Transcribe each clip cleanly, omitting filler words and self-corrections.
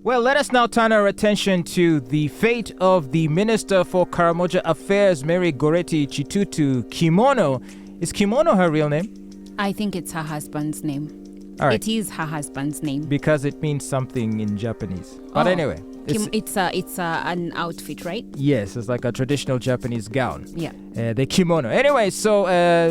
Well, let us now turn our attention to the fate of the Minister for Karamoja Affairs, Mary Goretti Kitutu. Kimono. Is Kimono her real name? I think it's her husband's name. All right. It is her husband's name. Because it means something in Japanese. But anyway. It's an outfit, right? Yes, it's like a traditional Japanese gown. Yeah. The kimono. Anyway, so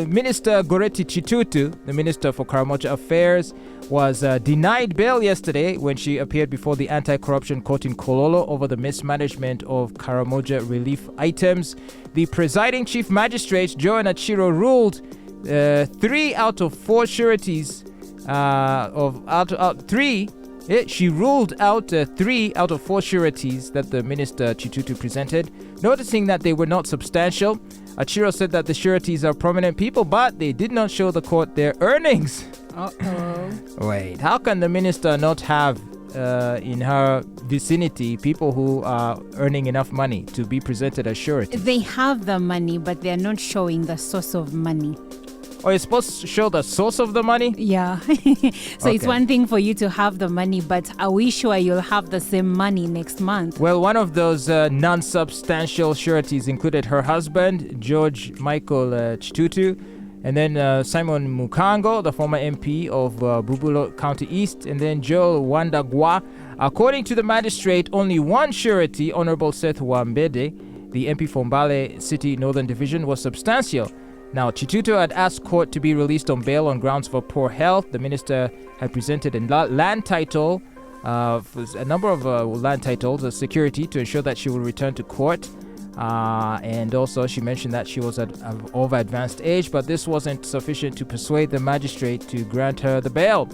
Minister Goretti Kitutu, the Minister for Karamoja Affairs, was denied bail yesterday when she appeared before the anti-corruption court in Kololo over the mismanagement of Karamoja relief items. The presiding chief magistrate, Joan Achiro, ruled 3 out of 4 sureties she ruled out 3 out of 4 sureties that the Minister Kitutu presented, noticing that they were not substantial. Achiro said that the sureties are prominent people, but they did not show the court their earnings. Wait, how can the minister not have in her vicinity people who are earning enough money to be presented as surety? They have the money, but they're not showing the source of money. Oh, you're supposed to show the source of the money? Yeah. So It's one thing for you to have the money, but are we sure you'll have the same money next month? Well, one of those non-substantial sureties included her husband, George Michael Kitutu, and then Simon Mukango, the former MP of Bubulo County East, and then Joel Wandagwa. According to the magistrate, only one surety, Honorable Seth Wambede, the MP for Mbale City Northern Division, was substantial. Now, Kitutu had asked court to be released on bail on grounds for poor health. The minister had presented a land title, a number of land titles, as security to ensure that she will return to court. And also, she mentioned that she was of advanced age, but this wasn't sufficient to persuade the magistrate to grant her the bail.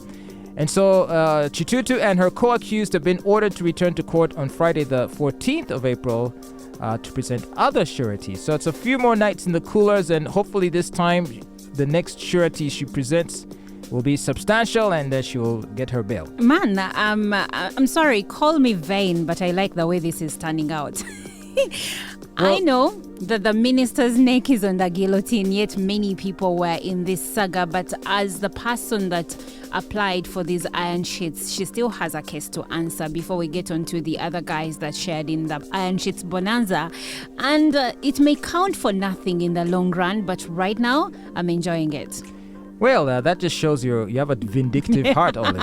And so, Kitutu and her co-accused have been ordered to return to court on Friday, the 14th of April, to present other sureties. So it's a few more nights in the coolers, and hopefully this time the next surety she presents will be substantial and she will get her bail. Man, I'm sorry, call me vain, but I like the way this is turning out. I know that the minister's neck is on the guillotine, yet many people were in this saga, but as the person that applied for these iron sheets, she still has a case to answer before we get on to the other guys that shared in the iron sheets bonanza. And it may count for nothing in the long run, but right now, I'm enjoying it. Well, that just shows you have a vindictive heart, Oli.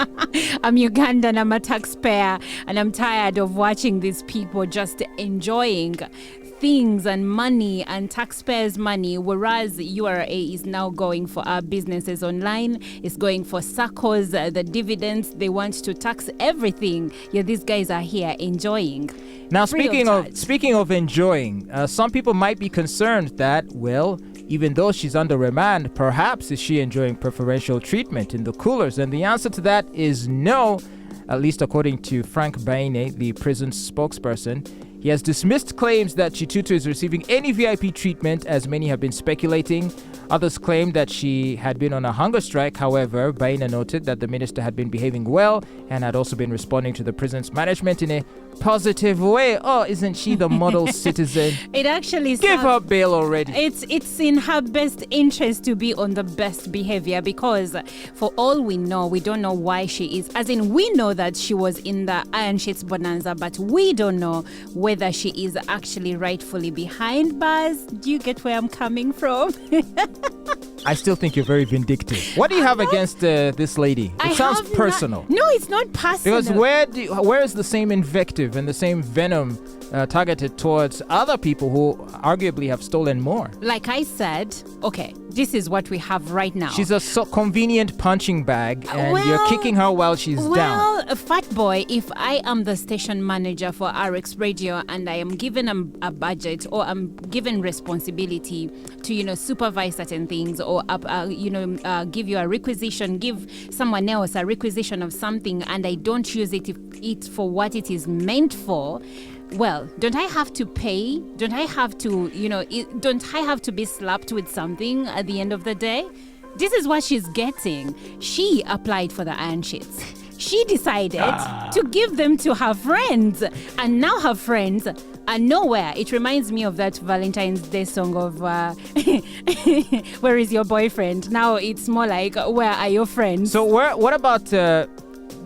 I'm Ugandan, I'm a taxpayer, and I'm tired of watching these people just enjoying things and money and taxpayers' money, whereas URA is now going for our businesses online, it's going for SACCOs, the dividends, they want to tax everything. Yeah, these guys are here enjoying. Now, speaking of enjoying, some people might be concerned that, well, even though she's under remand, perhaps is she enjoying preferential treatment in the coolers? And the answer to that is no, at least according to Frank Baine, the prison spokesperson. He has dismissed claims that Kitutu is receiving any VIP treatment, as many have been speculating. Others claim that she had been on a hunger strike. However, Baina noted that the minister had been behaving well and had also been responding to the prison's management in a positive way. Oh, isn't she the model citizen? It actually give her bail already. It's in her best interest to be on the best behavior, because for all we know, we don't know why she is. As in, we know that she was in the iron sheets bonanza, but we don't know whether she is actually rightfully behind bars. Do you get where I'm coming from? I still think you're very vindictive. What do you have against this lady? It sounds personal. No, it's not personal. Because where is the same invective and the same venom targeted towards other people who arguably have stolen more? Like I said, okay, this is what we have right now. She's a so convenient punching bag, and you're kicking her while she's down. Well, Fatboy, if I am the station manager for RX Radio and I am given a budget, or I'm given responsibility to, supervise certain things, or give you a requisition, give someone else a requisition of something, and I don't use it for what it is meant for, well, don't I have to pay? Don't I have to, don't I have to be slapped with something at the end of the day? This is what she's getting. She applied for the iron sheets. She decided to give them to her friends, and now her friends are nowhere. It reminds me of that Valentine's Day song of Where is your boyfriend? Now it's more like, where are your friends? So what about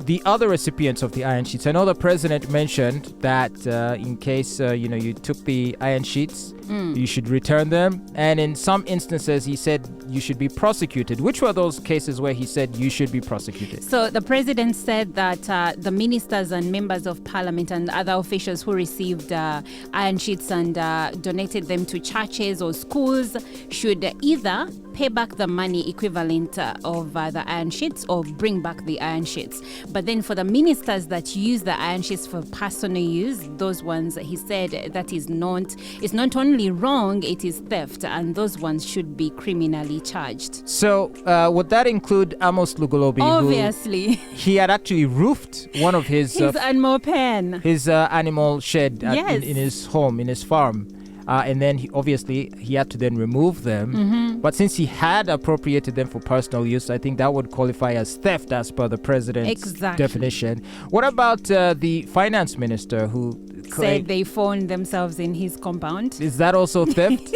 the other recipients of the iron sheets. I know the president mentioned that in case you took the iron sheets, you should return them. And in some instances, he said you should be prosecuted. Which were those cases where he said you should be prosecuted? So the president said that the ministers and members of parliament and other officials who received iron sheets and donated them to churches or schools should either pay back the money equivalent of the iron sheets or bring back the iron sheets. But then for the ministers that use the iron sheets for personal use, those ones, he said that is not only wrong, it is theft, and those ones should be criminally charged. So would that include Amos Lugolobi? Obviously. He had actually roofed one of his animal pen. His animal shed Yes. in his home, in his farm. And then he had to then remove them. But since he had appropriated them for personal use, I think that would qualify as theft as per the president's definition. What about the finance minister who said they found themselves in his compound? Is that also theft?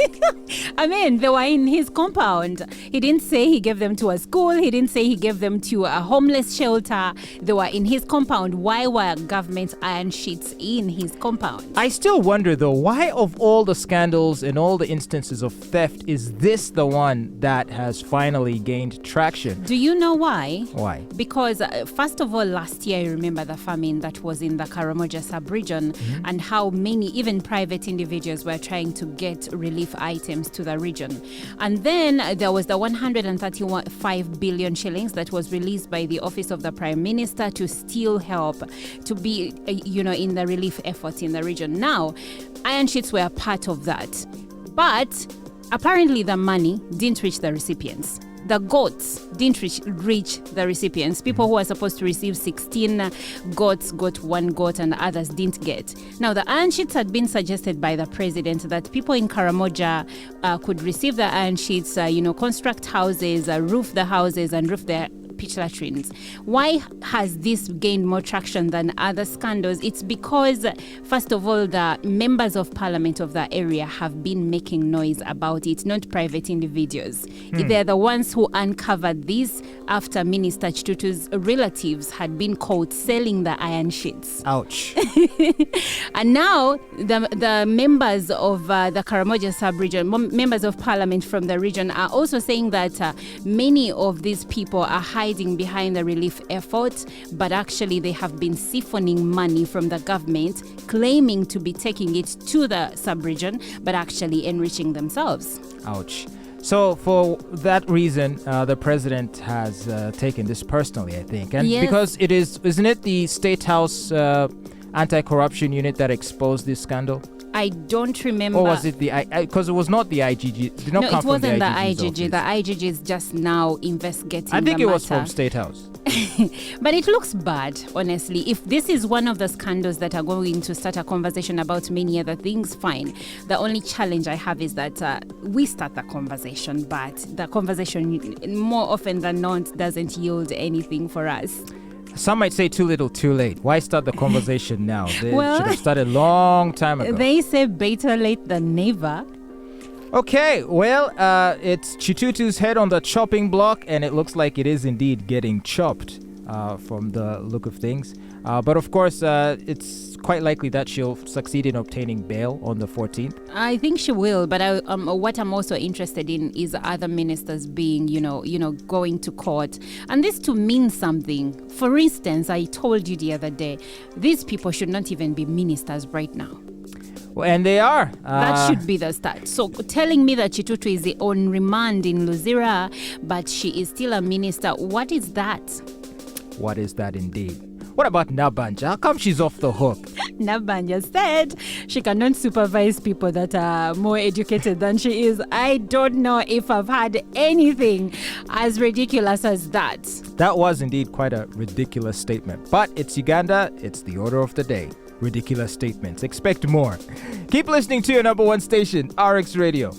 I mean, they were in his compound. He didn't say he gave them to a school. He didn't say he gave them to a homeless shelter. They were in his compound. Why were government iron sheets in his compound? I still wonder, though, why of all the scandals and all the instances of theft is this the one that has finally gained traction? Do you know why? Why? Because first of all, last year, I remember the famine that was in the Karamoja sub-region and how many, even private individuals, were trying to get relief items to the region. And then there was the 135 billion shillings that was released by the Office of the Prime Minister to still help to be, in the relief effort in the region. Now, iron sheets were part of that. But apparently the money didn't reach the recipients. The goats didn't reach the recipients. People who are supposed to receive 16 goats got one goat and others didn't get. Now, the iron sheets had been suggested by the president that people in Karamoja could receive the iron sheets, construct houses, roof the houses and roof their pitch latrines. Why has this gained more traction than other scandals? It's because, first of all, the members of parliament of that area have been making noise about it, not private individuals. They're the ones who uncovered this after Minister Kitutu's relatives had been caught selling the iron sheets. Ouch. And now the members of the Karamoja sub-region, members of parliament from the region are also saying that many of these people are hiding behind the relief effort, but actually they have been siphoning money from the government, claiming to be taking it to the sub-region, but actually enriching themselves. Ouch. So for that reason, the president has taken this personally, I think. And because isn't it the State House anti-corruption unit that exposed this scandal? I don't remember. Or was it because it was not the IGG. It did not come it wasn't from the IGG's IGG. The IGG is just now investigating I think the it was matter. from State House. But it looks bad, honestly. If this is one of the scandals that are going to start a conversation about many other things, fine. The only challenge I have is that we start the conversation, but the conversation more often than not doesn't yield anything for us. Some might say too little, too late. Why start the conversation now? They should have started a long time ago. They say better late than never. Okay, well, it's Kitutu's head on the chopping block, and it looks like it is indeed getting chopped from the look of things. But of course, it's quite likely that she'll succeed in obtaining bail on the 14th. I think she will, but what I'm also interested in is other ministers being, going to court. And this to mean something. For instance, I told you the other day, these people should not even be ministers right now. Well, and they are. That should be the start. So telling me that Kitutu is on remand in Luzira, but she is still a minister, what is that? What is that indeed? What about Nabbanja? How come she's off the hook? Nabbanja said she cannot supervise people that are more educated than she is. I don't know if I've had anything as ridiculous as that. That was indeed quite a ridiculous statement. But it's Uganda, it's the order of the day. Ridiculous statements. Expect more. Keep listening to your number one station, RX Radio.